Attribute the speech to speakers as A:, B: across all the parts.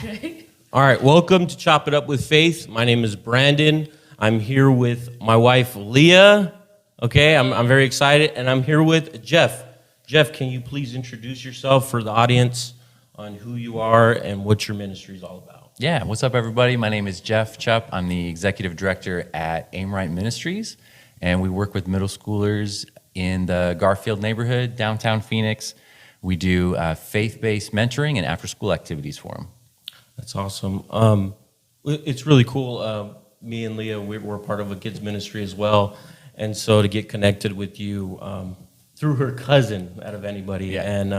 A: Okay.
B: All right, welcome to Chop It Up with Faith. My name is Brandon. I'm here with my wife, Leah. Okay, I'm very excited, and I'm here with Jeff. Jeff, can you please introduce yourself for the audience on who you are and what your ministry is all about?
C: Yeah, what's up, everybody? My name is Jeff Chupp. I'm the executive director at Aim Right Ministries, and we work with middle schoolers in the Garfield neighborhood, downtown Phoenix. We do faith-based mentoring and after-school activities for them.
B: That's awesome. It's really cool. Me and Leah, we're part of a kids ministry as well, and so to get connected with you through her cousin, out of anybody, and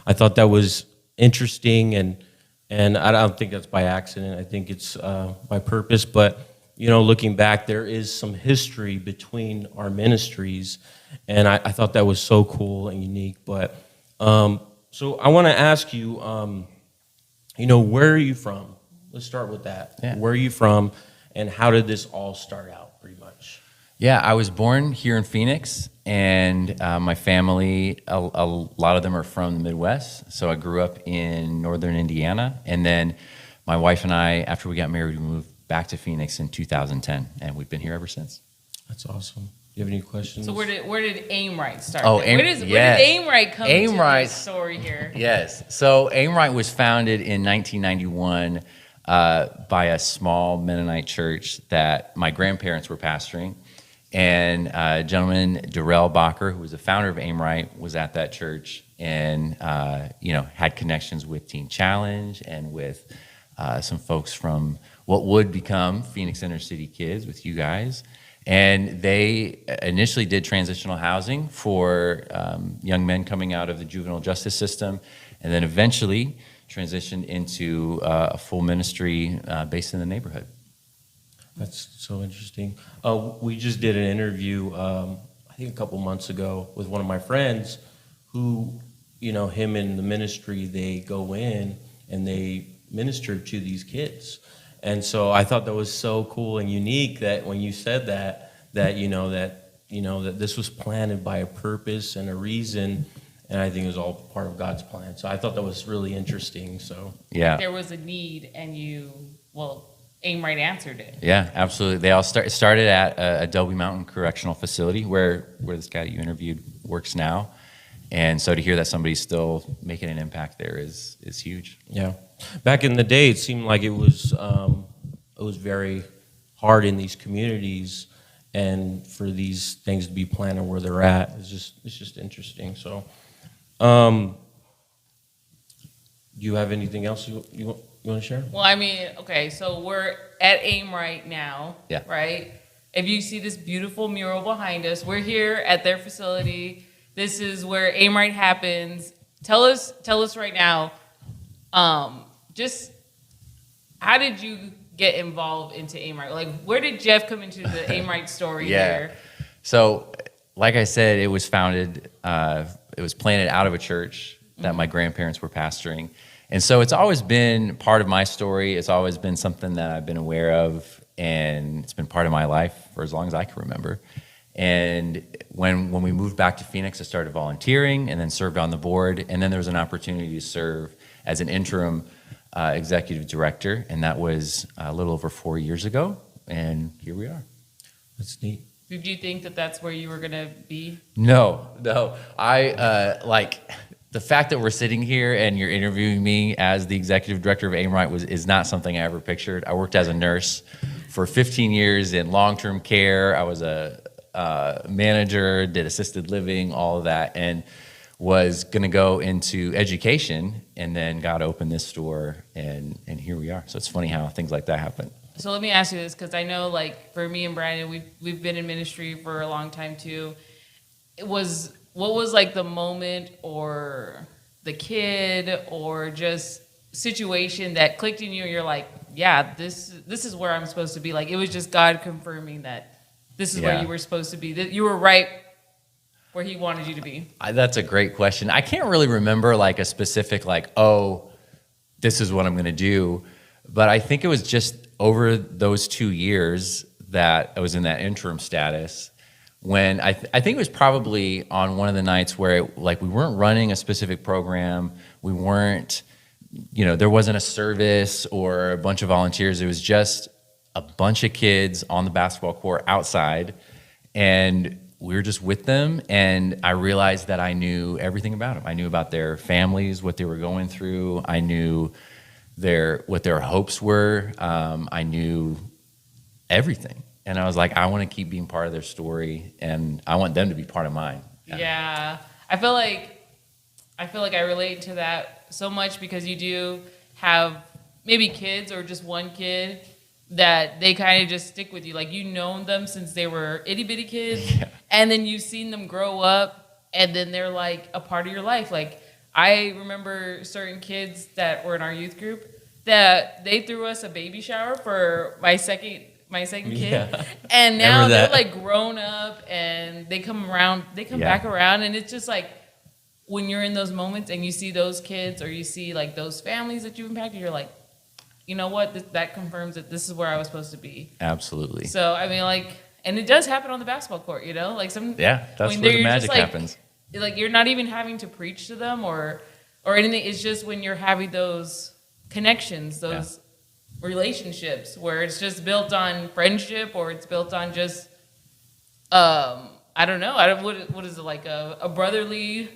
B: I thought that was interesting, and I don't think that's by accident. I think it's by purpose. But you know, looking back, there is some history between our ministries, and I thought that was so cool and unique. But so I want to ask you, you know, where are you from? Let's start with that.
C: Yeah.
B: Where are you from, and how did this all start out, pretty much?
C: Yeah, I was born here in Phoenix, and my family, a lot of them are from the Midwest. So I grew up in northern Indiana, and then my wife and I, after we got married, we moved back to Phoenix in 2010, and we've been here ever since.
B: That's awesome. Do you have any questions?
A: So where did Aim Right start?
C: Oh,
A: where did Aim Right come into
C: Right.
A: this story here?
C: Yes. So Aim Right was founded in 1991 by a small Mennonite church that my grandparents were pastoring. And a gentleman, Darrell Bacher, who was the founder of Aim Right, was at that church and had connections with Teen Challenge and with some folks from what would become Phoenix Inner City Kids with you guys. And they initially did transitional housing for young men coming out of the juvenile justice system, and then eventually transitioned into a full ministry based in the neighborhood.
B: That's so interesting. We just did an interview, I think a couple months ago, with one of my friends who, you know, him and the ministry, they go in and they minister to these kids. And so I thought that was so cool and unique that when you said that this was planted by a purpose and a reason, and I think it was all part of God's plan. So I thought that was really interesting. So
C: yeah,
A: there was a need, and Aim Right answered it.
C: Yeah, absolutely. They all started at Adobe Mountain Correctional Facility, where this guy you interviewed works now. And so to hear that somebody's still making an impact there is huge.
B: Yeah, back in the day, it seemed like it was very hard in these communities, and for these things to be planted where they're at, it's just interesting. So, do you have anything else you want to share?
A: Well, I mean, okay, so we're at Aim Right now,
C: yeah.
A: Right? If you see this beautiful mural behind us, we're here at their facility. This is where Aim Right happens. Tell us right now, just how did you get involved into Aim Right? Like, where did Jeff come into the Aim Right story here?
C: So, like I said, it was founded, it was planted out of a church that my grandparents were pastoring. And so it's always been part of my story. It's always been something that I've been aware of, and it's been part of my life for as long as I can remember. And when we moved back to Phoenix, I started volunteering and then served on the board. And then there was an opportunity to serve as an interim executive director, and that was a little over 4 years ago. And here we are.
B: That's neat.
A: Did you think that that's where you were going to be?
C: No. I the fact that we're sitting here and you're interviewing me as the executive director of Aim Right is not something I ever pictured. I worked as a nurse for 15 years in long-term care. I was a manager, did assisted living, all of that, and was going to go into education, and then God opened this door, and here we are. So it's funny how things like that happen.
A: So let me ask you this, because I know, like, for me and Brandon, we've been in ministry for a long time too. What was like the moment or the kid or just situation that clicked in you and you're like, yeah, this is where I'm supposed to be? Like, it was just God confirming that this is where you were supposed to be. That you were right where he wanted you to be.
C: That's a great question. I can't really remember like a specific this is what I'm going to do. But I think it was just over those 2 years that I was in that interim status when I think it was probably on one of the nights where we weren't running a specific program. We weren't there wasn't a service or a bunch of volunteers. It was just a bunch of kids on the basketball court outside, and we were just with them. And I realized that I knew everything about them. I knew about their families, what they were going through. I knew what their hopes were. I knew everything. And I was like, I want to keep being part of their story, and I want them to be part of mine.
A: Yeah. I feel like I relate to that so much, because you do have maybe kids or just one kid that they kind of just stick with you. Like, you've known them since they were itty bitty kids, and then you've seen them grow up, and then they're like a part of your life. Like, I remember certain kids that were in our youth group that they threw us a baby shower for my second kid, and now they're like grown up, and they come back around, and it's just like, when you're in those moments and you see those kids, or you see like those families that you've impacted, you're like, you know what, that confirms that this is where I was supposed to be.
C: Absolutely.
A: So I mean, like, and it does happen on the basketball court, like that's
C: where the magic happens.
A: Like, you're not even having to preach to them or anything. It's just when you're having those connections, those relationships, where it's just built on friendship, or it's built on just I don't know. What is it, like a brotherly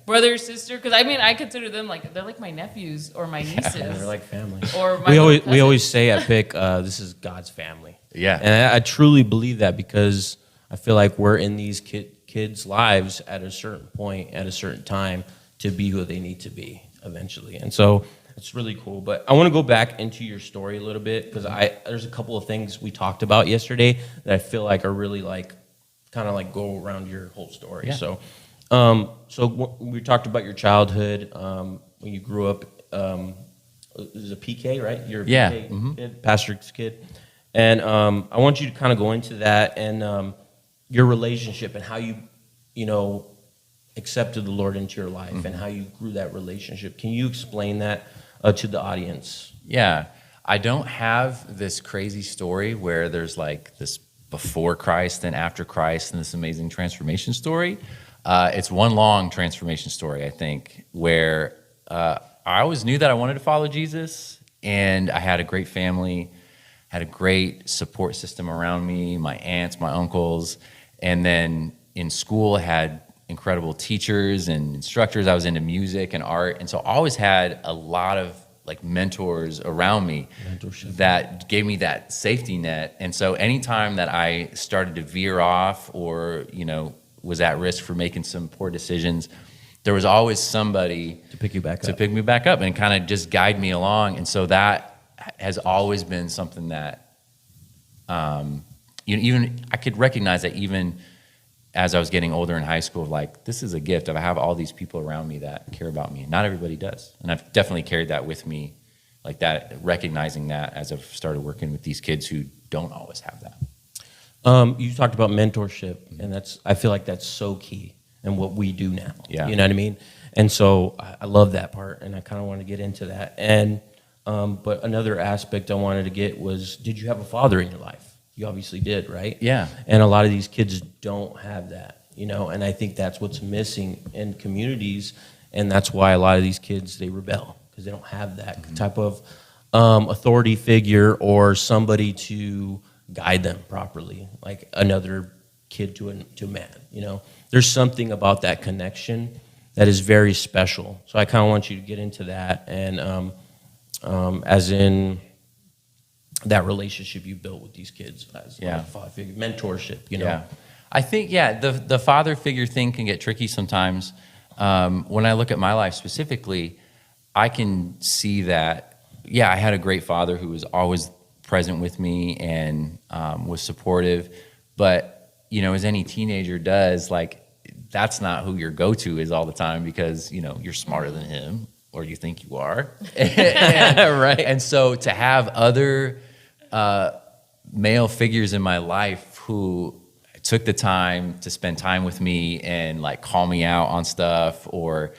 A: brother sister? Because I mean, I consider them like, they're like my nephews or my nieces.
B: Yeah, they're like family.
A: Or my
B: we always say at PIC, this is God's family.
C: Yeah,
B: and I truly believe that, because I feel like we're in these kids' lives at a certain point, at a certain time, to be who they need to be eventually. And so it's really cool. But I want to go back into your story a little bit, because there's a couple of things we talked about yesterday that I feel like are really like kind of like go around your whole story. Yeah. So we talked about your childhood, when you grew up. It was a PK, right? You're a PK kid, pastor's kid. And I want you to kind of go into that, and your relationship, and how you accepted the Lord into your life, and how you grew that relationship. Can you explain that to the audience?
C: Yeah. I don't have this crazy story where there's like this before Christ and after Christ and this amazing transformation story. It's one long transformation story, I think, where I always knew that I wanted to follow Jesus, and I had a great family, had a great support system around me, my aunts, my uncles, and then in school I had incredible teachers and instructors. I was into music and art, and so I always had a lot of like mentors around me that gave me that safety net. And so anytime that I started to veer off, or was at risk for making some poor decisions, there was always somebody
B: to pick me
C: back up and kind of just guide me along. And so that has always been something that even I could recognize that even as I was getting older in high school, like, this is a gift. I have all these people around me that care about me. Not everybody does. And I've definitely carried that with me, like that, recognizing that as I've started working with these kids who don't always have that.
B: You talked about mentorship, and I feel like that's so key in what we do now.
C: Yeah.
B: You know what I mean? And so I love that part, and I kind of want to get into that. And but another aspect I wanted to get was, did you have a father in your life? You obviously did, right?
C: Yeah.
B: And a lot of these kids don't have that, and I think that's what's missing in communities, and that's why a lot of these kids, they rebel, because they don't have that type of authority figure or somebody to guide them properly, like another kid to a man, There's something about that connection that is very special. So I kind of want you to get into that, and as in that relationship you built with these kids as a father figure, mentorship,
C: Yeah. I think, the father figure thing can get tricky sometimes. When I look at my life specifically, I can see that, I had a great father who was always present with me and was supportive. But, as any teenager does, like, that's not who your go-to is all the time, because, you're smarter than him, or you think you are.
B: Right.
C: And so to have other male figures in my life who took the time to spend time with me and like call me out on stuff, or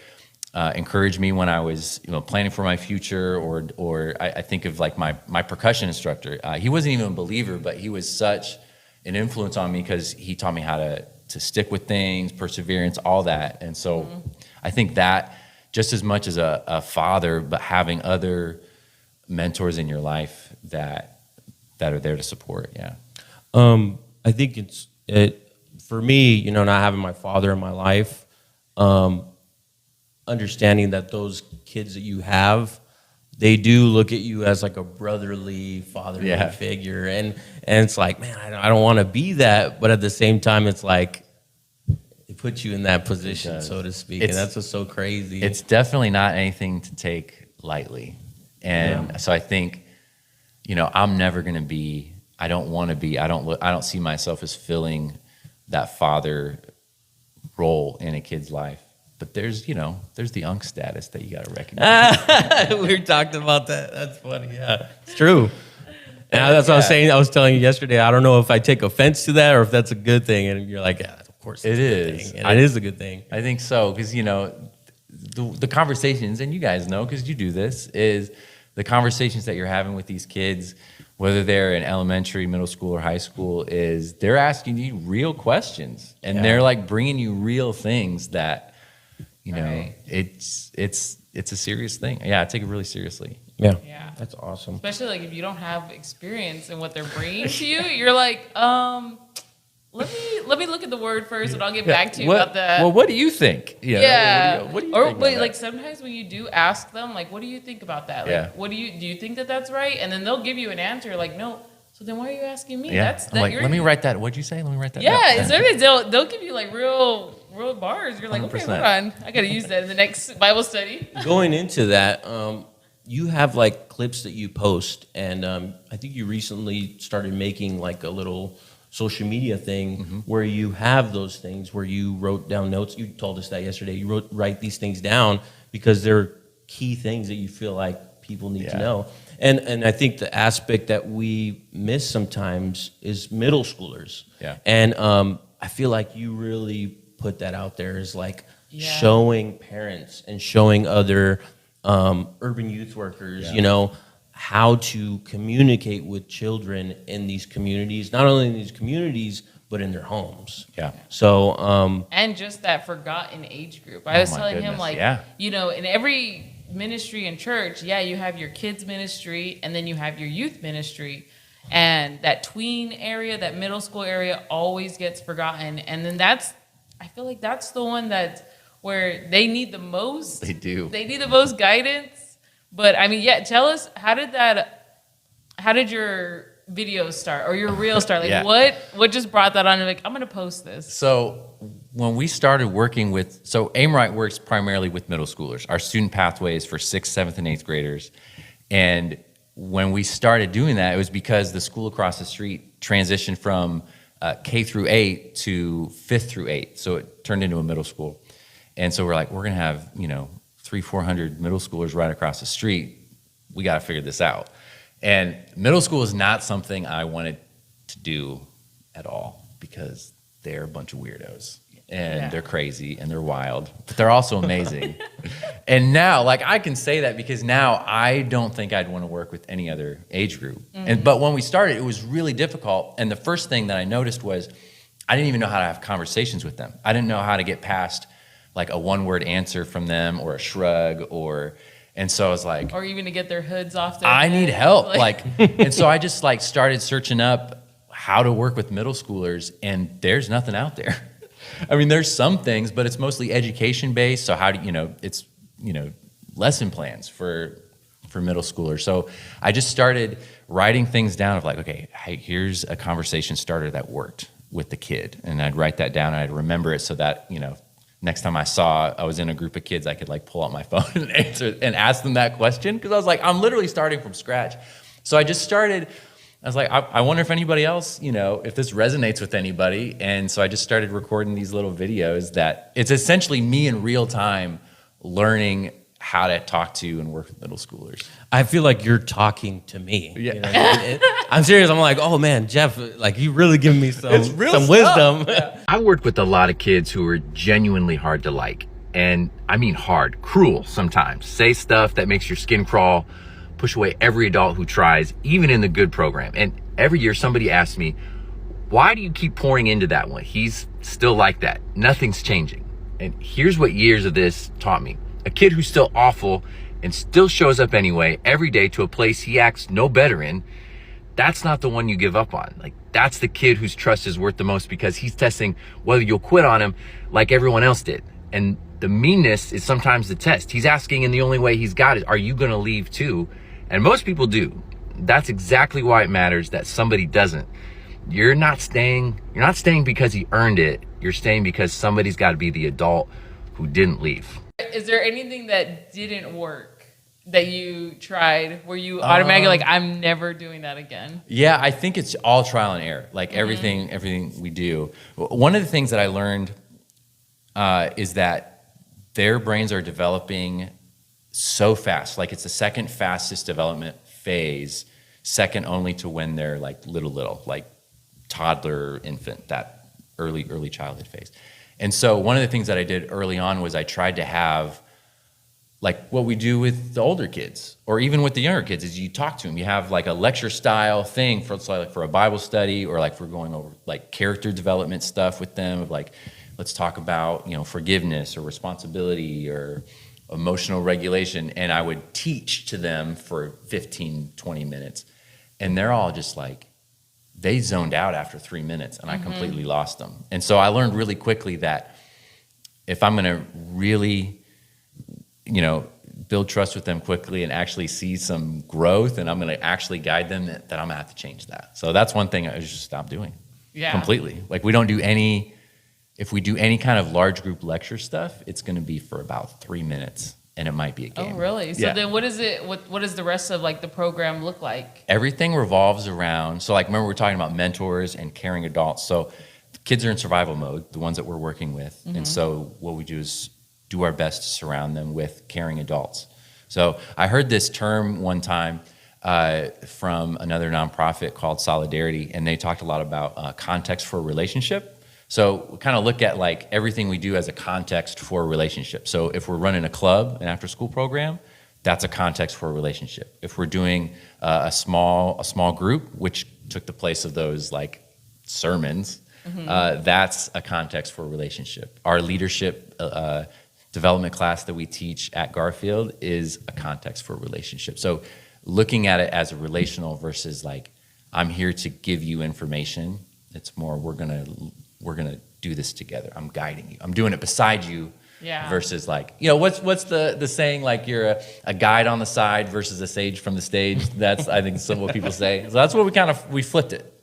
C: encourage me when I was planning for my future, or I think of like my percussion instructor. He wasn't even a believer, but he was such an influence on me, because he taught me how to stick with things, perseverance, all that. And so I think that just as much as a father, but having other mentors in your life that are there to support. Yeah.
B: I think for me, you know, not having my father in my life, understanding that those kids that you have, they do look at you as like a brotherly, fatherly figure, and it's like, man, I don't want to be that, but at the same time, it's like it puts you in that position, so to speak, and that's what's so crazy.
C: It's definitely not anything to take lightly, and so I think, you know, I'm never going to be. I don't want to be. I don't see myself as filling that father role in a kid's life. But there's the unk status that you got to recognize.
B: We were talking about that. That's funny. Yeah, it's true. And that's what I was saying. I was telling you yesterday. I don't know if I take offense to that or if that's a good thing. And you're like, yeah, of course
C: it is.
B: And it is a good thing.
C: I think so, because you know, the conversations, and you guys know because you do this, is the conversations that you're having with these kids, whether they're in elementary, middle school, or high school, is they're asking you real questions, and they're like bringing you real things that. You know, it's a serious thing. Yeah, I take it really seriously.
A: Yeah,
B: that's awesome.
A: Especially like if you don't have experience in what they're bringing to you, you're like, let me look at the word first, and I'll get back to you about that.
C: Well, what do you think? What do you think
A: wait, like sometimes when you do ask them, like, what do you think about that? Like, what do you think that's right? And then they'll give you an answer, like, no. So then why are you asking me?
C: Yeah. Let me write that. What'd you say? Let me write that.
A: Yeah, sometimes they'll give you like real bars. You're like, 100%. Okay, hold on, I gotta use that in the next Bible study.
B: Going into that, you have like clips that you post, and I think you recently started making like a little social media thing where you have those things where you wrote down notes. You told us that yesterday. You write these things down because they're key things that you feel like people need to know. And I think the aspect that we miss sometimes is middle schoolers.
C: Yeah.
B: And I feel like you really put that out there as like showing parents and showing other urban youth workers, you know, how to communicate with children in these communities, not only in these communities, but in their homes.
C: Yeah.
B: So,
A: and just that forgotten age group. I was telling him, like, you know, in every ministry in church, you have your kids ministry, and then you have your youth ministry, and that tween area, that middle school area, always gets forgotten. And then I feel like that's the one where they need the most.
C: They do. They
A: need the most guidance. But I mean, tell us, how did your videos start, or your reel start? Like what just brought that on? Like, I'm gonna post this.
C: So when we started working Aim Right works primarily with middle schoolers. Our student pathway is for 6th, 7th, and 8th graders. And when we started doing that, it was because the school across the street transitioned from K through 8 to 5th through 8th. So it turned into a middle school. And so we're like, we're gonna have, 300-400 middle schoolers right across the street. We gotta figure this out. And middle school is not something I wanted to do at all, because they're a bunch of weirdos, and they're crazy, and they're wild, but they're also amazing. And now, like, I can say that because now I don't think I'd want to work with any other age group. But when we started, it was really difficult. And the first thing that I noticed was I didn't even know how to have conversations with them. I didn't know how to get past like a one-word answer from them, or a shrug, and so I was like,
A: or even to get their hoods off their
C: I
A: head.
C: need help. And so I just like started searching up how to work with middle schoolers, and there's nothing out there. I mean, there's some things, but it's mostly education based. So how do it's lesson plans for middle schoolers. So I just started writing things down of like, okay, hey, here's a conversation starter that worked with the kid, and I'd write that down, and I'd remember it so that next time I was in a group of kids, I could like pull out my phone and answer and ask them that question, because I was like, I'm literally starting from scratch. So I just started. I was like, I wonder if anybody else, if this resonates with anybody. And so I just started recording these little videos that it's essentially me in real time learning how to talk to and work with middle schoolers.
B: I feel like you're talking to me. Yeah. I'm serious. I'm like, oh man, Jeff, like you really give me some wisdom.
C: Yeah.
D: I've worked with a lot of kids who are genuinely hard to like. And I mean hard, cruel sometimes. Say stuff that makes your skin crawl, push away every adult who tries, even in the good program. And every year somebody asks me, why do you keep pouring into that one? He's still like that. Nothing's changing. And here's what years of this taught me. A kid who's still awful and still shows up anyway every day to a place he acts no better in, that's not the one you give up on. Like, that's the kid whose trust is worth the most, because he's testing whether you'll quit on him like everyone else did. And the meanness is sometimes the test. He's asking in the only way he's got is, are you gonna leave too? And most people do. That's exactly why it matters that somebody doesn't. You're not staying because he earned it. You're staying because somebody's got to be the adult who didn't leave.
A: Is there anything that didn't work that you tried where you automatically like, I'm never doing that again?
C: Yeah, I think it's all trial and error. Like everything we do. One of the things that I learned is that their brains are developing so fast. Like, it's the second fastest development phase, second only to when they're like little, like toddler, infant, that early childhood phase. And so one of the things that I did early on was I tried to have, like what we do with the older kids, or even with the younger kids, is you talk to them. You have like a lecture style thing for a Bible study, or like for going over like character development stuff with them, of like, let's talk about, forgiveness or responsibility or emotional regulation. And I would teach to them for 15, 20 minutes. And they're all just like, they zoned out after 3 minutes, and I completely lost them. And so I learned really quickly that if I'm gonna really, build trust with them quickly and actually see some growth, and I'm gonna actually guide them, that I'm gonna have to change that. So that's one thing I just stopped doing.
A: Yeah.
C: Completely. Like, if we do any kind of large group lecture stuff, it's gonna be for about 3 minutes, and it might be a game.
A: Oh, really? So then what is it, what does the rest of like the program look like?
C: Everything revolves around, so like, remember we're talking about mentors and caring adults. So the kids are in survival mode, the ones that we're working with. And so what we do is do our best to surround them with caring adults. So I heard this term one time from another nonprofit called Solidarity, and they talked a lot about context for a relationship. So we kind of look at like everything we do as a context for a relationship. So if we're running a club, an after-school program, that's a context for a relationship. If we're doing a small group, which took the place of those like sermons, that's a context for a relationship. Our leadership development class that we teach at Garfield is a context for a relationship. So looking at it as a relational versus like, I'm here to give you information. It's more, we're gonna do this together. I'm guiding you. I'm doing it beside you.
A: Yeah.
C: Versus like, what's the saying, like you're a guide on the side versus a sage from the stage. That's, I think, some what people say. So that's what we flipped it.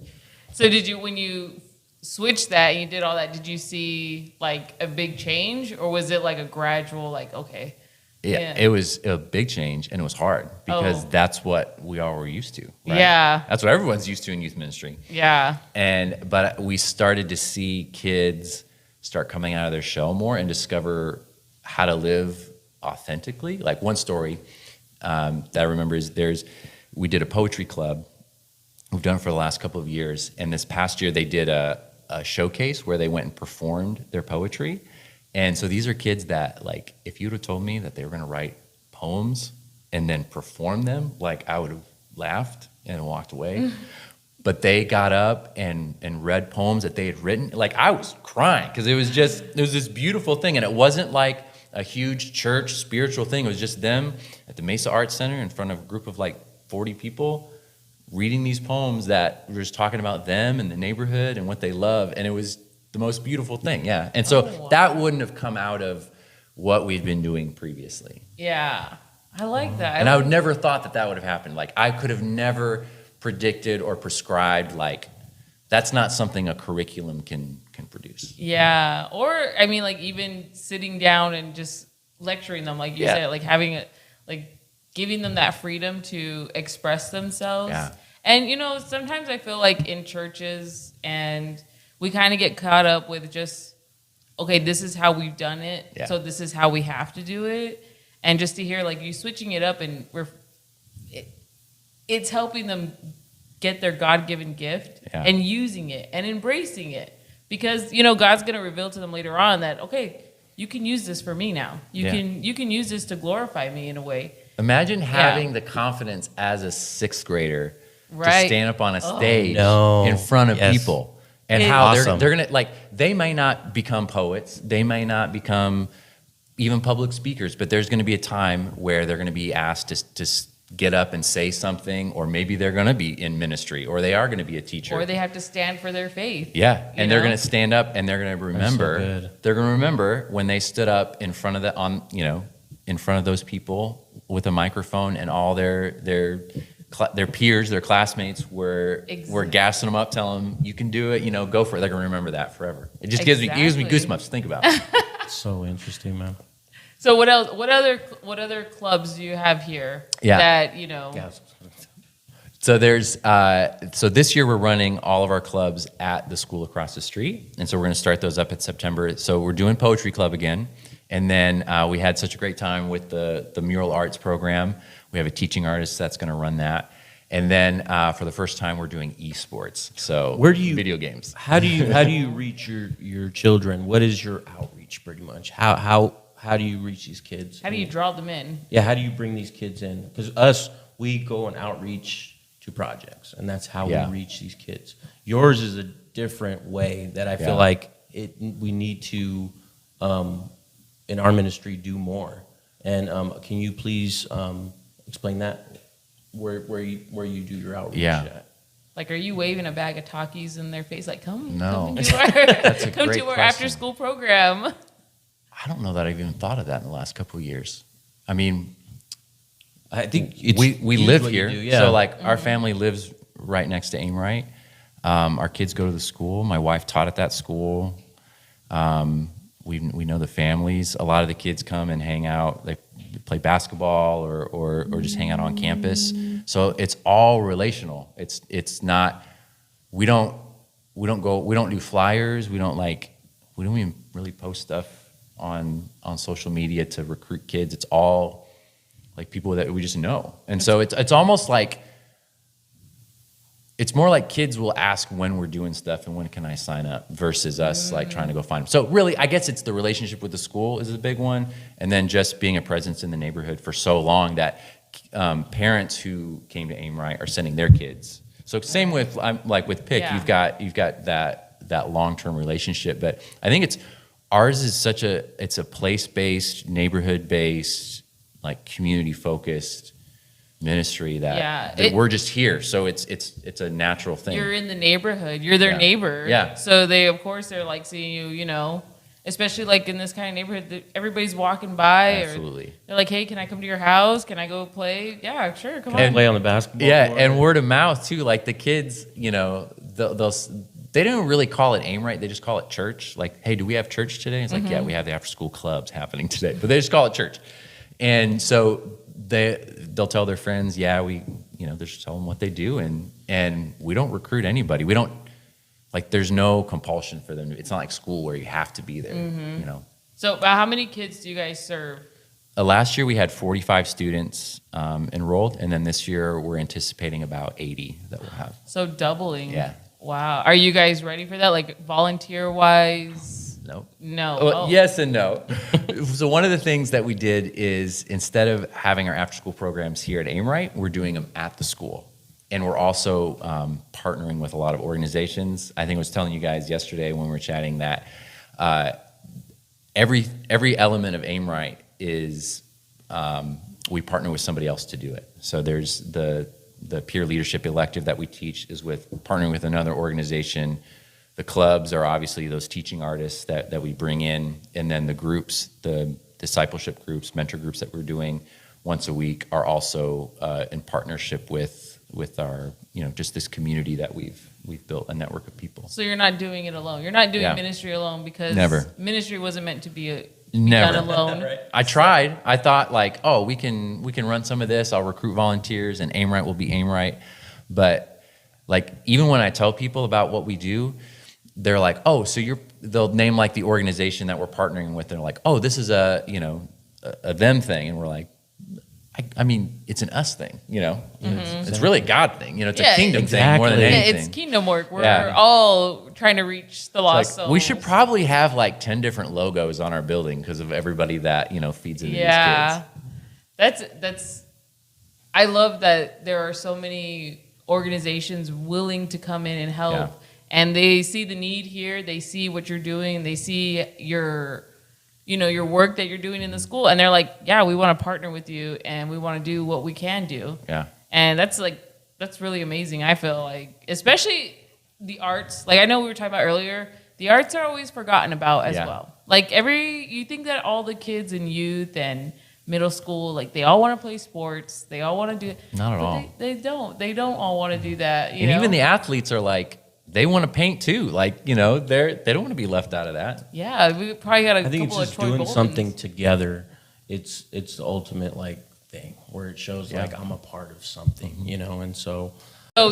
A: So when you switched that and you did all that, did you see like a big change, or was it like a gradual, like, okay?
C: Yeah, it was a big change, and it was hard because that's what we all were used to. Right?
A: Yeah.
C: That's what everyone's used to in youth ministry.
A: Yeah.
C: But we started to see kids start coming out of their shell more and discover how to live authentically. Like, one story that I remember is we did a poetry club. We've done it for the last couple of years. And this past year, they did a showcase where they went and performed their poetry. And so these are kids that, like, if you'd have told me that they were going to write poems and then perform them, like, I would have laughed and walked away. But they got up and read poems that they had written. Like, I was crying because it was this beautiful thing. And it wasn't like a huge church spiritual thing. It was just them at the Mesa Arts Center in front of a group of like 40 people reading these poems that were just talking about them and the neighborhood and what they love. And it was the most beautiful thing. Yeah. And so that wouldn't have come out of what we'd been doing previously.
A: Yeah. I like that.
C: And I would never thought that would have happened. Like, I could have never predicted or prescribed, like, that's not something a curriculum can produce.
A: Yeah. Or, I mean, like, even sitting down and just lecturing them, like you said, like having it, like giving them that freedom to express themselves.
C: Yeah.
A: And, sometimes I feel like in churches, and we kind of get caught up with just, okay, this is how we've done it.
C: Yeah.
A: So this is how we have to do it. And just to hear, like, you switching it up, and it's helping them get their God-given gift and using it and embracing it. Because, God's going to reveal to them later on that, okay, you can use this for me now. You can use this to glorify me in a way.
C: Imagine having the confidence as a sixth grader to stand up on a stage in front of people. And how they're going to, like, they may not become poets. They may not become even public speakers, but there's going to be a time where they're going to be asked to get up and say something, or maybe they're going to be in ministry, or they are going to be a teacher.
A: Or they have to stand for their faith.
C: Yeah, and they're
A: know?
C: going to stand up and they're going to remember.
B: good.
C: They're going to remember when they stood up in front of in front of those people with a microphone, and all their peers, their classmates were gassing them up, telling them, "You can do it. Go for it." They're going to remember that forever. It just gives me goosebumps. Think about it.
B: So interesting, man.
A: So what else? What other clubs do you have here?
C: Yeah.
A: That
B: Yes.
C: So so this year we're running all of our clubs at the school across the street, and so we're going to start those up in September. So we're doing Poetry Club again, and then we had such a great time with the mural arts program. We have a teaching artist that's going to run that, and then for the first time we're doing esports. So video games?
B: How do you reach your children? What is your outreach, pretty much? How do you reach these kids?
A: how do you draw them in?
B: Yeah, how do you bring these kids in? Because we go and outreach to projects, and that's how we reach these kids. Yours is a different way that I feel like we need to, in our ministry, do more. And can you please explain that, where you do your outreach at?
A: Like, are you waving a bag of Takis in their face? Like, come
C: No.
A: to our,
C: That's a
A: come
C: great
A: to our
C: question.
A: after school program.
C: I don't know that I've even thought of that in the last couple of years. I mean,
B: I think
C: we live here,
B: yeah.
C: so like our family lives right next to Aim Right. Our kids go to the school. My wife taught at that school. We know the families. A lot of the kids come and hang out. They play basketball or just hang out on campus. So it's all relational. It's not. We don't do flyers. We don't even really post stuff on social media to recruit kids. It's all like people that we just know. And so it's almost like, it's more like kids will ask when we're doing stuff and when can I sign up, versus us like trying to go find them. So really, I guess it's the relationship with the school is a big one, and then just being a presence in the neighborhood for so long that parents who came to Aim Right are sending their kids. So same with like with Pick, you've got that long-term relationship. But I think ours is it's a place-based, neighborhood-based, like community-focused ministry that we're just here. So it's a natural thing.
A: You're in the neighborhood. You're their neighbor.
C: Yeah.
A: So they're like seeing you, especially like in this kind of neighborhood that everybody's walking by.
C: Absolutely.
A: Or they're like, hey, can I come to your house? Can I go play? Yeah, sure. Come on.
B: Play on the basketball court.
C: And word of mouth too. Like the kids, they don't really call it Aim Right. They just call it church. Like, hey, do we have church today? It's like, yeah, we have the after school clubs happening today, but they just call it church. And so they'll tell their friends, they just tell them what they do. And we don't recruit anybody. We don't, there's no compulsion for them. It's not like school where you have to be there,
A: So how many kids do you guys serve?
C: Last year we had 45 students enrolled. And then this year we're anticipating about 80 that we'll have.
A: So doubling.
C: Yeah.
A: Wow. Are you guys ready for that? Like volunteer-wise?
C: Nope.
A: No.
C: Well, yes and no. So one of the things that we did is, instead of having our after-school programs here at Aim Right, we're doing them at the school. And we're also partnering with a lot of organizations. I think I was telling you guys yesterday when we were chatting that every element of Aim Right is we partner with somebody else to do it. So there's the peer leadership elective that we teach is with partnering with another organization. The clubs are obviously those teaching artists that we bring in, and then the groups, the discipleship groups, mentor groups that we're doing once a week are also in partnership with our, just this community that we've built, a network of people.
A: So you're not doing it alone. You're not doing ministry alone, because ministry wasn't meant to be done alone.
B: Right.
C: I tried. I thought we can run some of this. I'll recruit volunteers, and Aim Right will be Aim Right. But even when I tell people about what we do, they're like, oh, so they'll name the organization that we're partnering with. They're like, oh, this is a them thing. And we're like, I mean, it's an us thing, It's really a God thing, It's a kingdom thing more than anything.
A: Yeah, it's kingdom work. We're all trying to reach the lost souls.
C: We should probably have 10 different logos on our building because of everybody that, feeds into these kids.
A: That's I love that there are so many organizations willing to come in and help. Yeah. And they see the need here. They see what you're doing. They see your your work that you're doing in the school, and they're like, yeah, we want to partner with you, and we want to do what we can do.
C: Yeah.
A: And that's really amazing. I feel like, especially the arts. Like I know we were talking about earlier, the arts are always forgotten about as well. Like you think that all the kids in youth and middle school, like they all want to play sports, they all want to do it.
C: Not at all.
A: They don't. They don't all want to do that.
C: And even the athletes are like, they want to paint too. Like, they don't want to be left out of that.
A: Yeah, we probably got a
B: I think
A: couple
B: it's
A: of
B: just
A: Troy
B: doing
A: Boldens.
B: something together. It's the ultimate like thing where it shows like I'm a part of something, and so.
A: So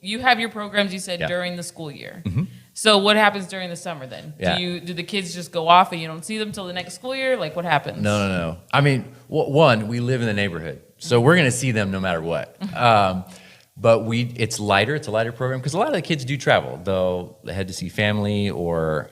A: you have your programs, you said, during the school year. So what happens during the summer then?
C: Yeah.
A: Do the kids just go off and you don't see them till the next school year? Like what happens?
C: No. I mean, one, we live in the neighborhood, so we're going to see them no matter what. But it's lighter. It's a lighter program because a lot of the kids do travel. They'll head to see family, or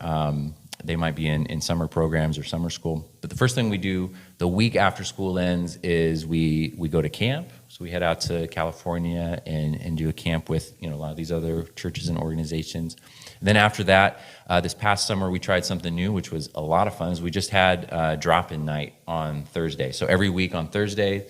C: they might be in summer programs or summer school. But the first thing we do the week after school ends is we go to camp. So we head out to California and do a camp with a lot of these other churches and organizations. And then after that, this past summer we tried something new, which was a lot of fun. We just had drop-in night on Thursday. So every week on Thursday,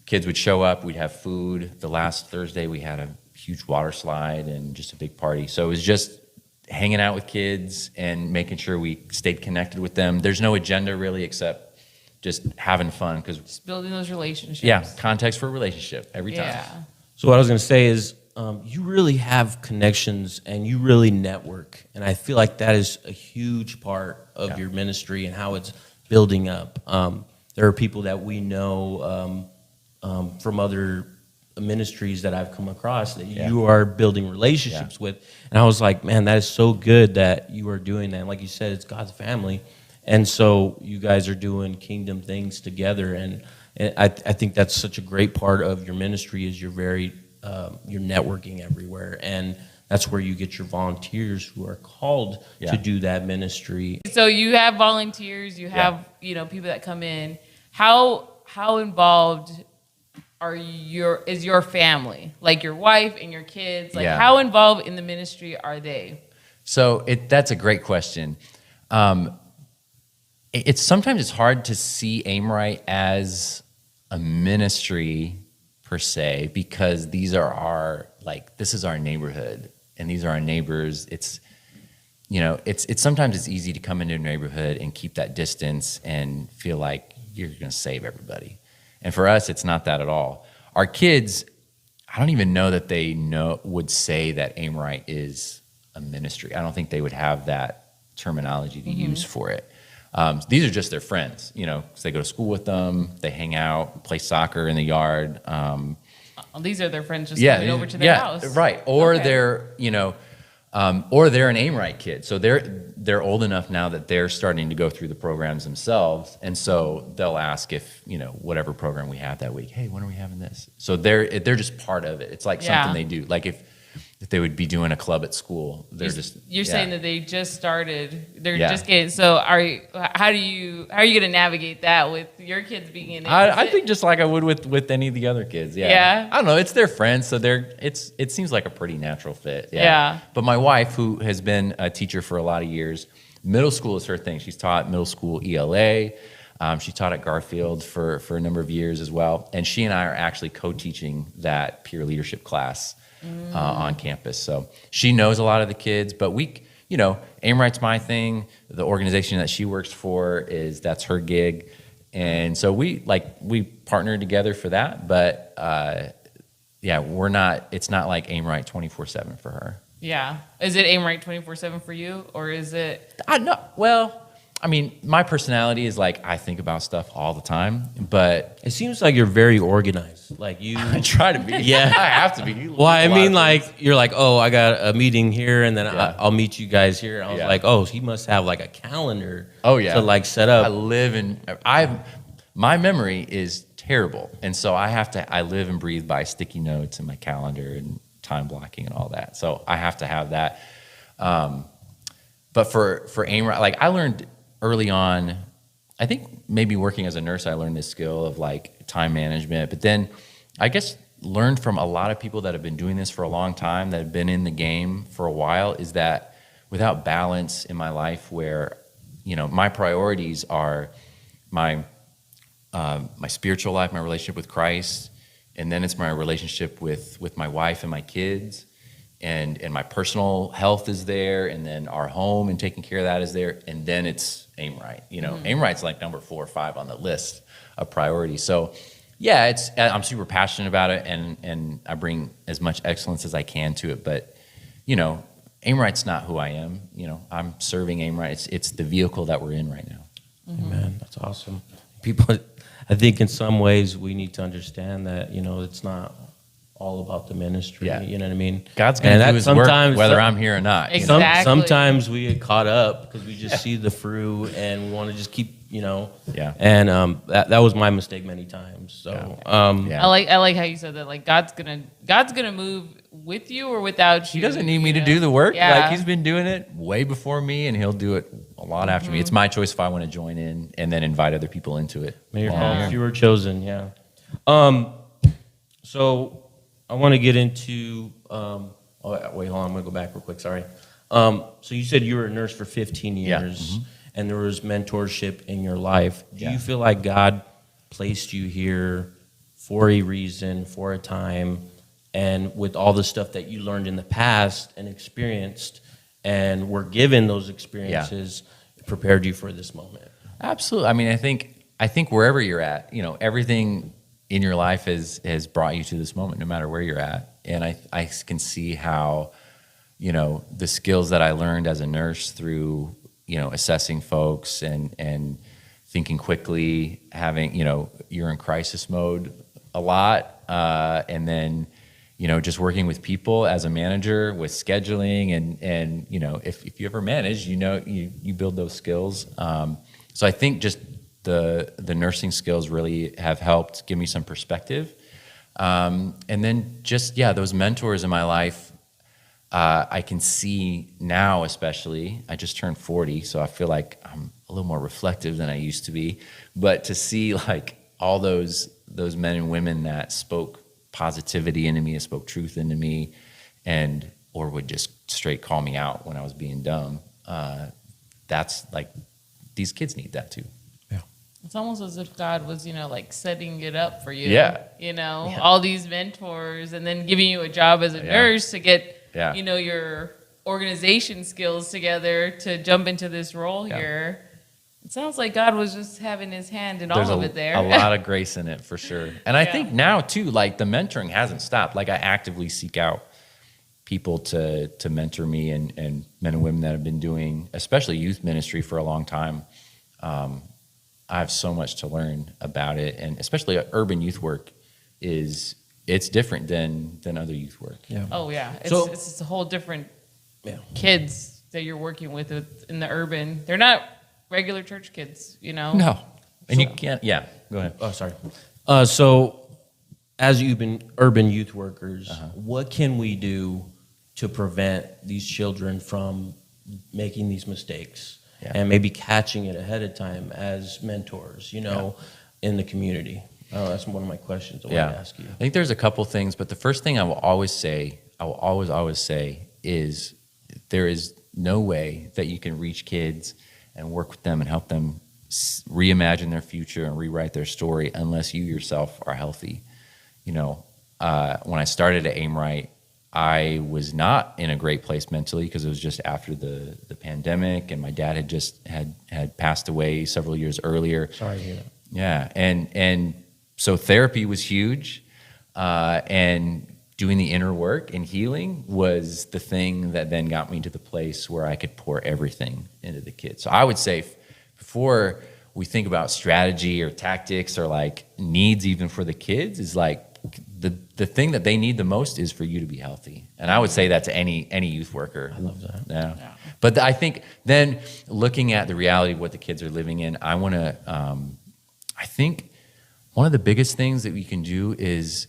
C: kids would show up. We'd have food. The last Thursday we had a huge water slide and just a big party. So it was just hanging out with kids and making sure we stayed connected with them. There's no agenda really except just having fun because
A: Just building those relationships.
C: yeah, context for a relationship every time.
A: Yeah.
B: So what I was going to say is you really have connections and you really network. And I feel like that is a huge part of your ministry and how it's building up. There are people that we know from other ministries that I've come across that you are building relationships with. And I was like, man, that is so good that you are doing that. And like you said, it's God's family. And so you guys are doing kingdom things together. And I think that's such a great part of your ministry is you're networking everywhere. And that's where you get your volunteers who are called to do that ministry.
A: So you have volunteers, you have, people that come in. How involved is your family? Like your wife and your kids? Like how involved in the ministry are they?
C: So that's a great question. Sometimes it's hard to see Aim Right as a ministry per se because this is our neighborhood and these are our neighbors. It's sometimes it's easy to come into a neighborhood and keep that distance and feel like you're going to save everybody. And for us, it's not that at all. Our kids, I don't even know that they would say that Aim Right is a ministry. I don't think they would have that terminology to use for it. These are just their friends, because they go to school with them, they hang out, play soccer in the yard.
A: These are their friends just coming over to their house.
C: Right. Or they're an Aim Right kid. So they're old enough now that they're starting to go through the programs themselves. And so they'll ask if, whatever program we have that week, hey, when are we having this? So they're just part of it. It's like something they do. Like if they would be doing a club at school,
A: You're saying that they just started. They're just getting. So how are you going to navigate that with your kids being in it?
C: I think just like I would with any of the other kids. Yeah. I don't know. It's their friends, so it seems like a pretty natural fit. Yeah. But my wife, who has been a teacher for a lot of years, middle school is her thing. She's taught middle school ELA. She taught at Garfield for a number of years as well. And she and I are actually co-teaching that peer leadership class on campus. So she knows a lot of the kids, but Aim Right's my thing. The organization that she works for that's her gig. And so we partnered together for that, but it's not like Aim Right 24/7 for her.
A: Yeah. Is it Aim Right 24/7 for you, or is it?
C: My personality is like I think about stuff all the time, but
B: It seems like you're very organized. Like you
C: I try to be.
B: Yeah.
C: I have to be.
B: Well, I mean, like you're like, oh, I got a meeting here, and then I'll meet you guys here. And I was like, oh, he must have like a calendar. To like set up.
C: My memory is terrible, and so I live and breathe by sticky notes and my calendar and time blocking and all that. So I have to have that. But for Aim Right, like I learned early on, I think maybe working as a nurse, I learned this skill of like time management, but then I guess learned from a lot of people that have been doing this for a long time, that have been in the game for a while, is that without balance in my life where my priorities are my spiritual life, my relationship with Christ, and then it's my relationship with my wife and my kids, and my personal health is there, and then our home and taking care of that is there, and then it's Aim Right. Aim Right's like number 4 or 5 on the list of priorities. So yeah, I'm super passionate about it, and I bring as much excellence as I can to it. But Aim Right's not who I am. I'm serving Aim Right. It's the vehicle that we're in right now.
B: Amen. That's awesome. People, I think in some ways we need to understand that it's not all about the ministry.
C: Yeah.
B: You know what I mean?
C: God's going to do his work whether I'm here or not.
A: Exactly.
B: Sometimes we get caught up because we just see the fruit and we want to just keep,
C: Yeah.
B: And that was my mistake many times. So
C: Yeah.
A: I like how you said that. Like God's gonna move with you or without you.
C: He doesn't need me to do the work.
A: Yeah.
C: Like he's been doing it way before me, and he'll do it a lot after me. It's my choice if I want to join in and then invite other people into it.
B: You're called, you were chosen, yeah. So I want to get into. Wait, hold on. I'm gonna go back real quick. Sorry. So you said you were a nurse for 15 years, and there was mentorship in your life. Do you feel like God placed you here for a reason, for a time, and with all the stuff that you learned in the past and experienced, and were given those experiences, it prepared you for this moment?
C: Absolutely. I mean, I think wherever you're at, everything in your life has brought you to this moment, no matter where you're at. And I can see how, the skills that I learned as a nurse through, assessing folks and thinking quickly, having, you're in crisis mode a lot. And then, just working with people as a manager with scheduling and if you ever manage, you build those skills. So I think just the nursing skills really have helped give me some perspective. And then just, those mentors in my life, I can see now, especially, I just turned 40, so I feel like I'm a little more reflective than I used to be. But to see like all those men and women that spoke positivity into me, that spoke truth into me, or would just straight call me out when I was being dumb, that's like, these kids need that too.
A: It's almost as if God was, like setting it up for you.
C: Yeah.
A: All these mentors, and then giving you a job as a nurse to get, your organization skills together to jump into this role here. It sounds like God was just having his hand in all of it there.
C: A lot of grace in it for sure. And I think now too, like the mentoring hasn't stopped. Like I actively seek out people to mentor me and men and women that have been doing, especially youth ministry for a long time. I have so much to learn about it, and especially urban youth work it's different than other youth work.
B: Yeah.
A: Oh yeah,
B: So-
A: it's a whole different kids that you're working with in the urban. They're not regular church kids,
C: No, and you can't. Yeah, go ahead.
B: Oh, sorry. So, as urban youth workers, what can we do to prevent these children from making these mistakes and maybe catching it ahead of time as mentors, in the community? Oh, that's one of my questions I want to ask you.
C: I think there's a couple things, but the first thing I will always say is there is no way that you can reach kids and work with them and help them reimagine their future and rewrite their story unless you yourself are healthy. When I started at Aim Right, I was not in a great place mentally because it was just after the pandemic, and my dad had just had passed away several years earlier.
B: Sorry to hear that.
C: Yeah, and so therapy was huge, and doing the inner work and healing was the thing that then got me to the place where I could pour everything into the kids. So I would say before we think about strategy or tactics or like needs even for the kids is like the thing that they need the most is for you to be healthy. And I would say that to any youth worker.
B: I love that.
C: Yeah. But I think then looking at the reality of what the kids are living in, I want to, I think one of the biggest things that we can do is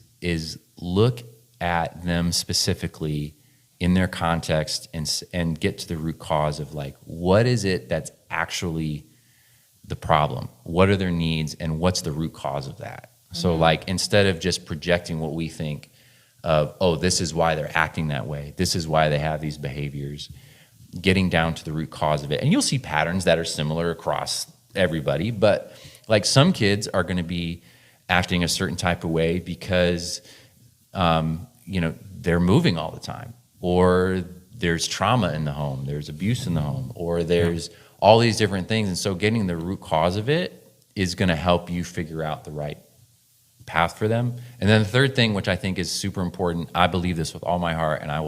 C: look at them specifically in their context and get to the root cause of like, what is it that's actually the problem? What are their needs and what's the root cause of that? So like, instead of just projecting what we think of, oh, this is why they're acting that way, this is why they have these behaviors, getting down to the root cause of it. And you'll see patterns that are similar across everybody, but like some kids are going to be acting a certain type of way because, they're moving all the time, or there's trauma in the home, there's abuse in the home, or there's all these different things. And so getting the root cause of it is going to help you figure out the right path for them. And then the third thing, which I think is super important, I believe this with all my heart, and I'm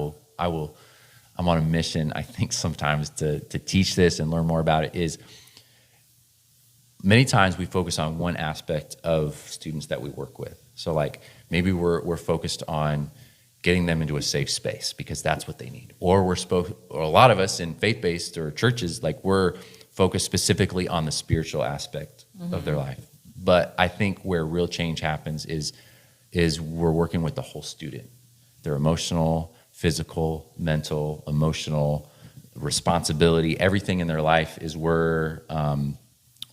C: on a mission, I think sometimes to teach this and learn more about it, is many times we focus on one aspect of students that we work with. So like maybe we're focused on getting them into a safe space because that's what they need. Or or a lot of us in faith-based or churches, like we're focused specifically on the spiritual aspect of their life. But I think where real change happens is we're working with the whole student. Their emotional, physical, mental, emotional, responsibility, everything in their life is we're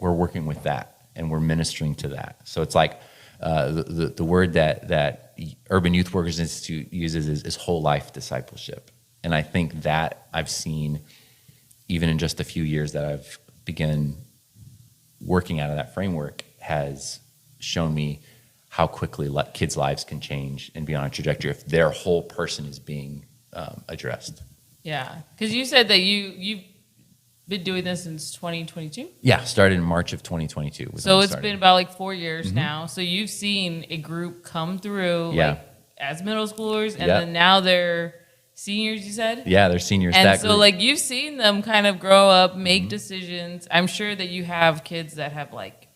C: working with that and we're ministering to that. So it's like the word that Urban Youth Workers Institute uses is whole life discipleship. And I think that I've seen even in just a few years that I've begun working out of that framework has shown me how quickly kids' lives can change and be on a trajectory if their whole person is being addressed.
A: Yeah, because you said that you've been doing this since 2022?
C: Yeah, started in March of 2022.
A: So it's been about like 4 years now. So you've seen a group come through like as middle schoolers, and then now they're seniors, you said?
C: Yeah, they're seniors.
A: And
C: that
A: so
C: group.
A: like you've seen them kind of grow up, make decisions. I'm sure that you have kids that have like,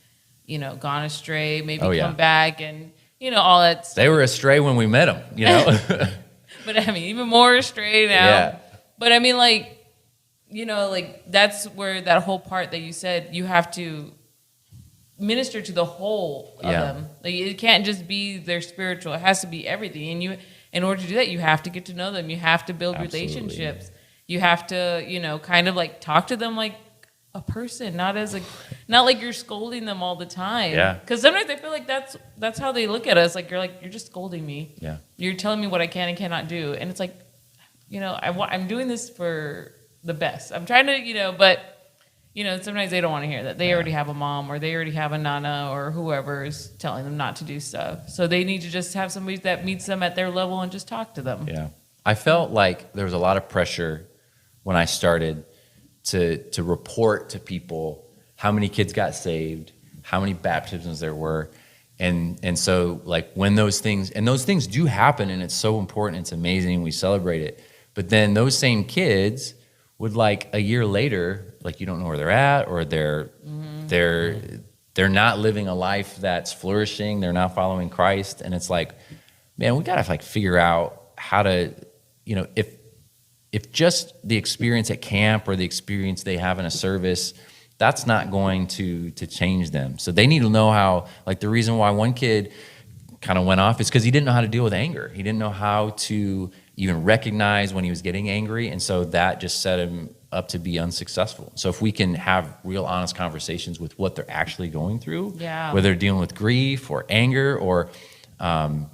A: gone astray, maybe come back and, all that stuff.
C: They were astray when we met them,
A: But I mean, even more astray now.
C: Yeah.
A: But I mean, like, that's where that whole part that you said, you have to minister to the whole of them. Like, it can't just be their spiritual. It has to be everything. And in order to do that, you have to get to know them. You have to build relationships. You have to, kind of like talk to them like a person, not like you're scolding them all the time.
C: Yeah.
A: Because sometimes I feel like that's how they look at us. Like, you're just scolding me.
C: Yeah.
A: You're telling me what I can and cannot do. And it's like, I'm doing this for the best. I'm trying to, but, sometimes they don't want to hear that. They already have a mom or they already have a nana or whoever is telling them not to do stuff. So they need to just have somebody that meets them at their level and just talk to them.
C: Yeah. I felt like there was a lot of pressure when I started to report to people how many kids got saved, how many baptisms there were. And so like when those things do happen, and it's so important, it's amazing, we celebrate it. But then those same kids would like a year later, like you don't know where they're at, or they're not living a life that's flourishing, they're not following Christ. And it's like, man, we gotta like figure out how to, if just the experience at camp or the experience they have in a service, that's not going to change them. So they need to know how, like the reason why one kid kind of went off is because he didn't know how to deal with anger. He didn't know how to even recognize when he was getting angry. And so that just set him up to be unsuccessful. So if we can have real honest conversations with what they're actually going through, whether they're dealing with grief or anger or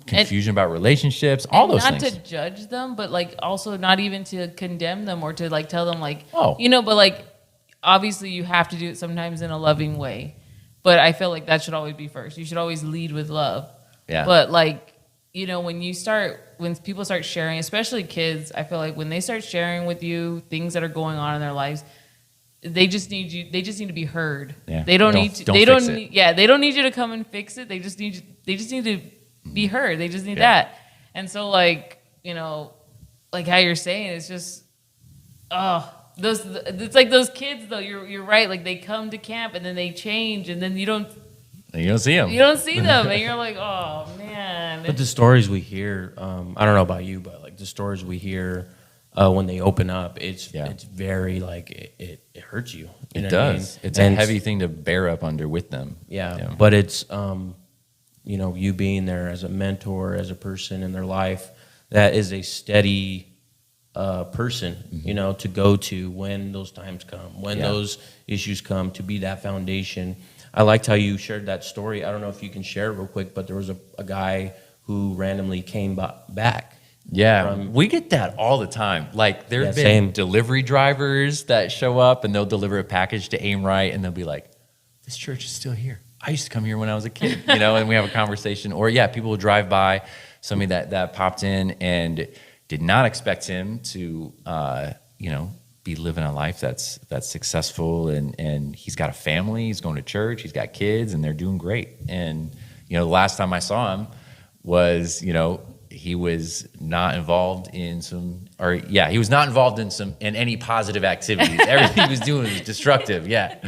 C: confusion about relationships, all those things.
A: Not to judge them, but like also not even to condemn them or to like tell them like,
C: but
A: like obviously you have to do it sometimes in a loving way. But I feel like that should always be first. You should always lead with love. Yeah. But like, when people start sharing, especially kids, I feel like when they start sharing with you things that are going on in their lives, they just need to be heard. Yeah. They don't need you to come and fix it. They just need to be heard. They just need that. And so like, like how you're saying, it's just, it's like those kids though, you're right. Like they come to camp and then they change and then you don't
C: see them.
A: You don't see them and you're like, oh man.
B: But the stories we hear, I don't know about you, but like the stories we hear when they open up, it's very like it hurts you.
C: It does. It's a heavy thing to bear up under with them.
B: Yeah. But it's you being there as a mentor, as a person in their life that is a steady person, to go to when those times come, when those issues come, to be that foundation. I liked how you shared that story. I don't know if you can share it real quick, but there was a guy who randomly came back.
C: Yeah, we get that all the time. Like there have been
B: same.
C: delivery drivers that show up and they'll deliver a package to Aim Right and they'll be like, this church is still here. I used to come here when I was a kid, and we have a conversation. Or people will drive by, somebody that popped in and did not expect him to, be living a life that's successful and he's got a family, he's going to church, he's got kids and they're doing great. And, the last time I saw him was, he was not involved in in any positive activities. Everything he was doing was destructive. Yeah.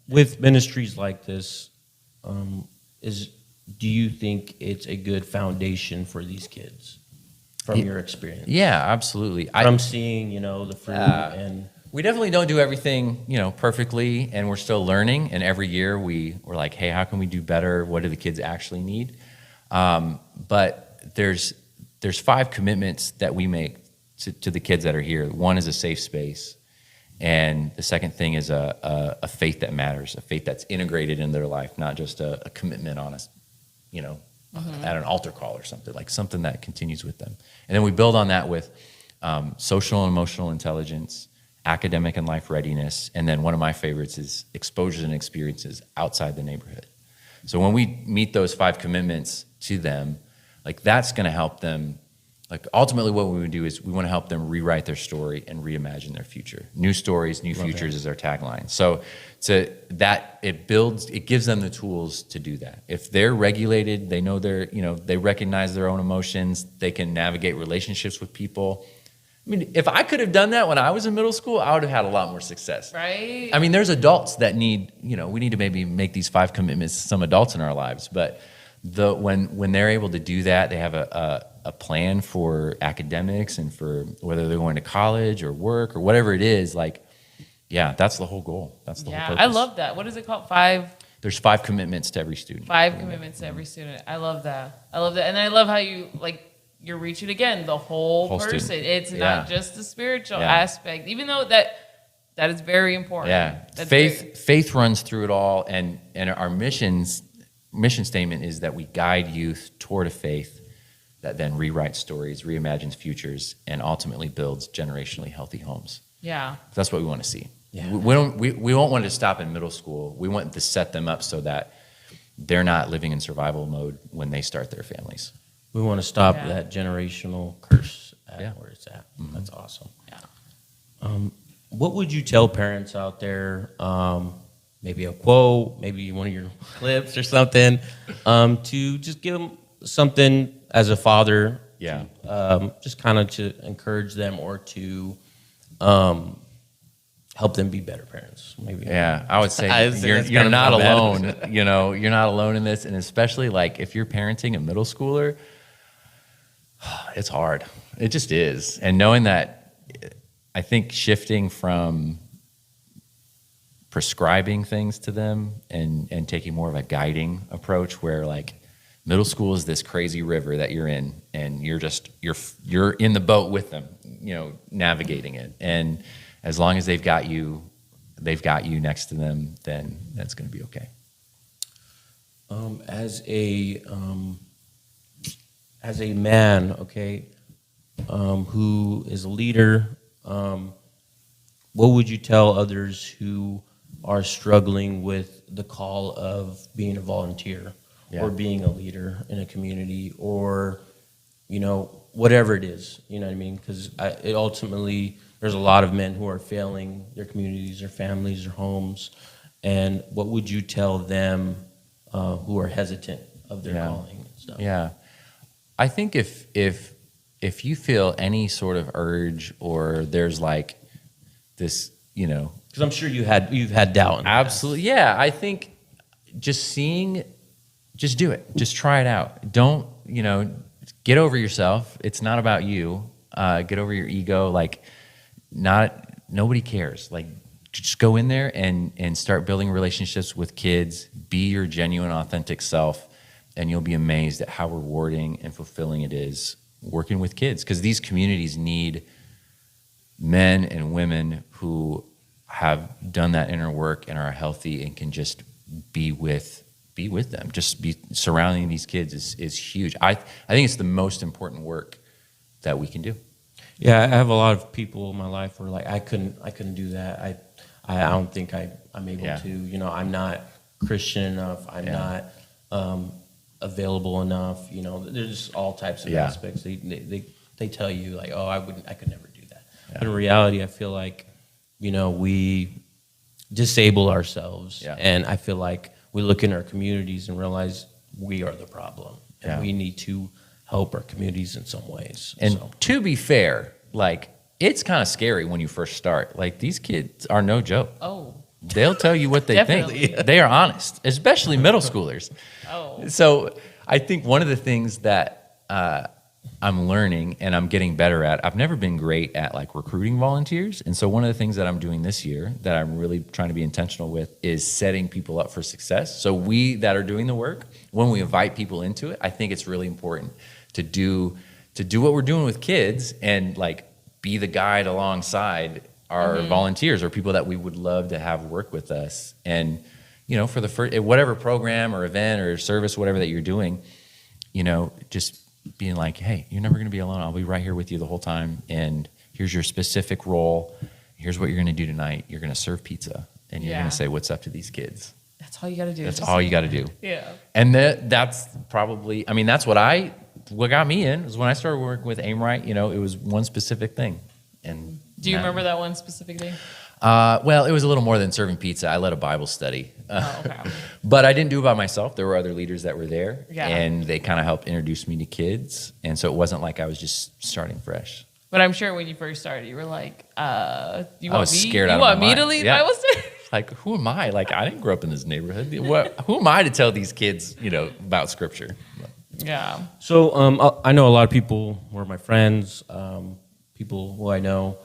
B: With ministries like this, do you think it's a good foundation for these kids from your experience?
C: Yeah, absolutely.
B: From seeing, the fruit and...
C: We definitely don't do everything, perfectly, and we're still learning. And every year we're like, hey, how can we do better? What do the kids actually need? But there's 5 commitments that we make to the kids that are here. One is a safe space, and the second thing is a faith that matters, a faith that's integrated in their life, not just a commitment on us, at an altar call or something, like something that continues with them. And then we build on that with social and emotional intelligence, academic and life readiness, and then one of my favorites is exposures and experiences outside the neighborhood. So when we meet those 5 commitments to them, like that's going to help them. Like ultimately what we would do is we want to help them rewrite their story and reimagine their future. New stories, new futures is our tagline. So it gives them the tools to do that. If they're regulated, they know they recognize their own emotions, they can navigate relationships with people. I mean, if I could have done that when I was in middle school, I would have had a lot more success.
A: Right.
C: I mean, there's adults that need, we need to maybe make these 5 commitments to some adults in our lives. But when they're able to do that, they have a plan for academics and for whether they're going to college or work or whatever it is. That's the whole goal. That's the whole purpose.
A: I love that. What is it called? 5?
C: There's 5 commitments to every student.
A: 5 commitments to every student. I love that. And I love how you're reaching again the whole person.
C: Student.
A: It's not just the spiritual aspect, even though that is very important.
C: Yeah, faith runs through it all, and our mission statement is that we guide youth toward a faith that then rewrites stories, reimagines futures, and ultimately builds generationally healthy homes.
A: Yeah,
C: that's what we want to see.
B: Yeah.
C: We won't want to stop in middle school. We want to set them up so that they're not living in survival mode when they start their families.
B: We want to stop that generational curse where it's at. Mm-hmm. That's awesome.
A: Yeah.
B: What would you tell parents out there, maybe a quote, maybe one of your clips or something, to just give them something as a father, just kind of to encourage them or to help them be better parents? Maybe.
C: Yeah, I would say you're not alone. You're not alone in this, and especially if you're parenting a middle schooler, it's hard. It just is. And knowing that, I think shifting from prescribing things to them and taking more of a guiding approach where middle school is this crazy river that you're in and you're in the boat with them, navigating it. And as long as they've got you next to them, then that's going to be okay.
B: As a man, who is a leader, what would you tell others who are struggling with the call of being a volunteer or being a leader in a community or, whatever it is, you know what I mean? Because it ultimately, there's a lot of men who are failing their communities, their families, their homes. And what would you tell them who are hesitant of their calling and stuff?
C: Yeah. I think if you feel any sort of urge or there's this,
B: because I'm sure you've had doubt.
C: Absolutely, yeah. I think just do it. Just try it out. Don't get over yourself. It's not about you. Get over your ego. Nobody cares. Just go in there and start building relationships with kids. Be your genuine, authentic self. And you'll be amazed at how rewarding and fulfilling it is working with kids. Because these communities need men and women who have done that inner work and are healthy and can just be with be with them. Just be surrounding these kids is huge. I think it's the most important work that we can do.
B: Yeah, I have a lot of people in my life where like I couldn't do that. I don't think I'm able
C: Yeah.
B: to. You know, I'm not Christian enough. I'm not available enough. You know, there's all types of aspects. They tell you like, oh, I could never do that.
C: Yeah.
B: But in reality, I feel like, you know, we disable ourselves, and I feel like we look in our communities and realize we are the problem, and we need to help our communities in some ways.
C: And to be fair, like, it's kind of scary when you first start. Like, these kids are no joke.
A: Oh.
C: They'll tell you what they
A: Definitely.
C: think. They are honest, especially middle schoolers.
A: Oh.
C: So I think one of the things that I'm learning and I'm getting better at, I've never been great at like recruiting volunteers. And so one of the things that I'm doing this year that I'm really trying to be intentional with is setting people up for success. So we that are doing the work, when we invite people into it, I think it's really important to do what we're doing with kids and like be the guide alongside our volunteers or people that we would love to have work with us. And, you know, for the first, whatever program or event or service, whatever that you're doing, you know, just being like, hey, you're never going to be alone. I'll be right here with you the whole time. And here's your specific role. Here's what you're going to do tonight. You're going to serve pizza and you're going to say, what's up to these kids?
A: That's all you got to do.
C: That's all you got to do.
A: Yeah.
C: And that's probably, I mean, that's what got me in was when I started working with Aim Right, you know, it was one specific thing. And
A: do you remember that one specific day?
C: Well, it was a little more than serving pizza. I led a Bible study.
A: Oh, okay.
C: But I didn't do it by myself. There were other leaders that were there.
A: Yeah.
C: And they kind of helped introduce me to kids. And so it wasn't like I was just starting fresh.
A: But I'm sure when you first started, you were like,
C: I was scared out
A: you
C: of
A: want
C: my
A: me to
C: mind.
A: lead
C: Yeah.
A: Bible study?
C: Like, who am I? Like, I didn't grow up in this neighborhood. Who am I to tell these kids, you know, about Scripture?
A: Yeah.
B: So I know a lot of people who are my friends, people who I know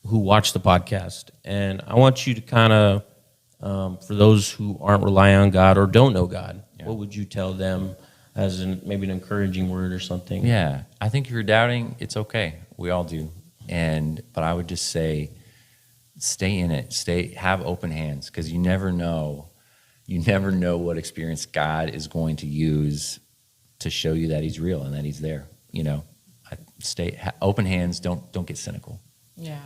B: who watch the podcast, and I want you to kind of, for those who aren't relying on God or don't know God, what would you tell them as maybe an encouraging word or something?
C: Yeah, I think if you're doubting, it's okay. We all do. But I would just say, stay in it. Have open hands, because you never know what experience God is going to use to show you that He's real and that He's there. You know, open hands. Don't get cynical.
A: Yeah.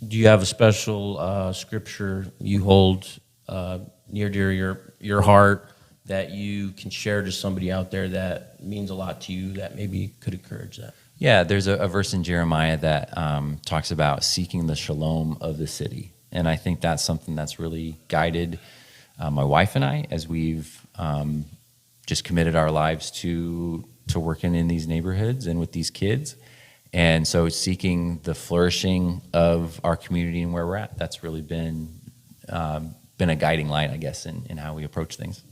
B: Do you have a special scripture you hold near to your heart that you can share to somebody out there that means a lot to you that maybe could encourage that?
C: Yeah, there's a verse in Jeremiah that talks about seeking the shalom of the city. And I think that's something that's really guided my wife and I as we've just committed our lives to working in these neighborhoods and with these kids. And so seeking the flourishing of our community and where we're at, that's really been a guiding light, I guess, in how we approach things.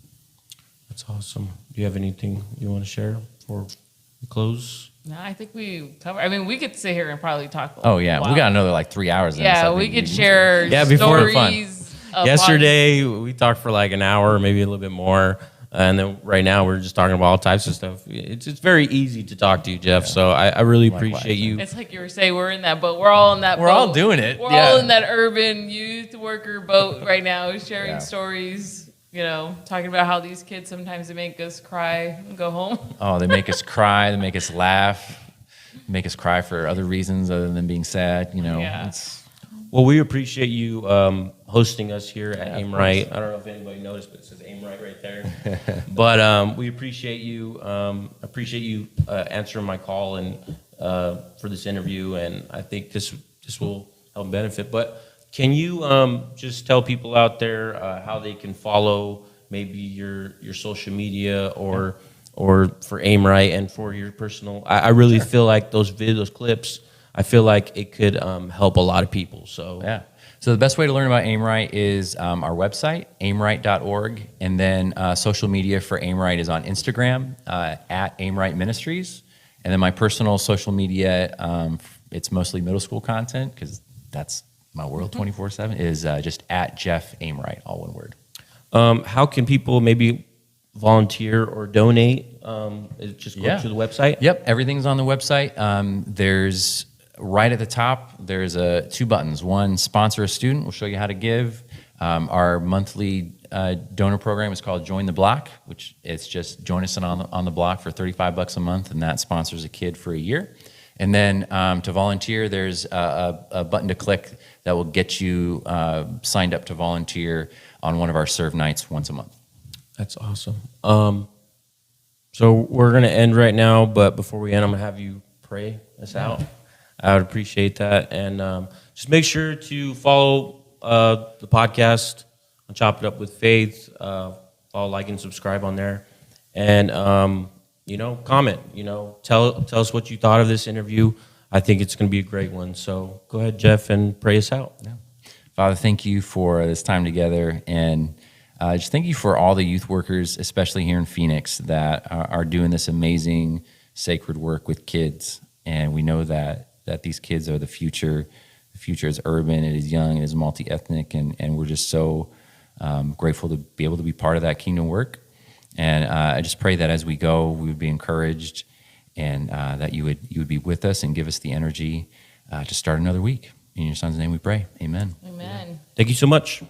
B: That's awesome. Do you have anything you want to share before we close?
A: No, I think we covered. I mean, we could sit here and probably talk.
C: Oh yeah, we got another like 3 hours. In
A: Yeah,
C: this.
A: we could share
B: before
A: stories. Of
B: Yesterday we talked for like an hour, maybe a little bit more, and then right now we're just talking about all types of stuff. It's very easy to talk to you, Jeff. So I really appreciate you.
A: It's like you were saying, we're in that boat. We're all in that boat.
C: We're all doing it.
A: We're
C: Yeah.
A: all in that urban youth worker boat right now, sharing stories, you know, talking about how these kids sometimes they make us cry and go home.
C: Oh, they make us cry. They make us laugh. Make us cry for other reasons other than being sad. You know.
A: Yeah.
B: Well, we appreciate you hosting us here at Aim
C: of
B: Right. I don't know if anybody noticed, but it says Aim right there. But we appreciate you. Answering my call and for this interview, and I think this will help benefit. But can you just tell people out there how they can follow maybe your social media or for Aim Right and for your personal? I really feel like those clips. I feel like it could help a lot of people. So
C: Yeah. So the best way to learn about Aim Right is our website, aimright.org, and then social media for Aim Right is on Instagram at Aim Right Ministries, and then my personal social media, it's mostly middle school content because that's my world 24/7. Is just at Jeff Aim Right, all one word.
B: how can people maybe volunteer or donate? Just go to the website.
C: Yep, everything's on the website. There's right at the top, there's two buttons. One, sponsor a student. We'll show you how to give. Our monthly donor program is called Join the Block, which it's just join us on the block for $35 a month, and that sponsors a kid for a year. And then to volunteer, there's a button to click that will get you signed up to volunteer on one of our serve nights once a month.
B: That's awesome. So we're going to end right now, but before we end, I'm going to have you pray us out. I would appreciate that. And just make sure to follow the podcast on Chop It Up with Faith. Follow, like, and subscribe on there. And, comment. Tell us what you thought of this interview. I think it's going to be a great one. So go ahead, Jeff, and pray us out.
C: Yeah. Father, thank you for this time together. And just thank you for all the youth workers, especially here in Phoenix, that are doing this amazing sacred work with kids. And we know that these kids are the future. The future is urban, it is young, it is multi-ethnic, and we're just so grateful to be able to be part of that kingdom work. And I just pray that as we go, we would be encouraged, and that you would be with us and give us the energy to start another week. In your son's name we pray. Amen.
A: Amen.
B: Thank you so much.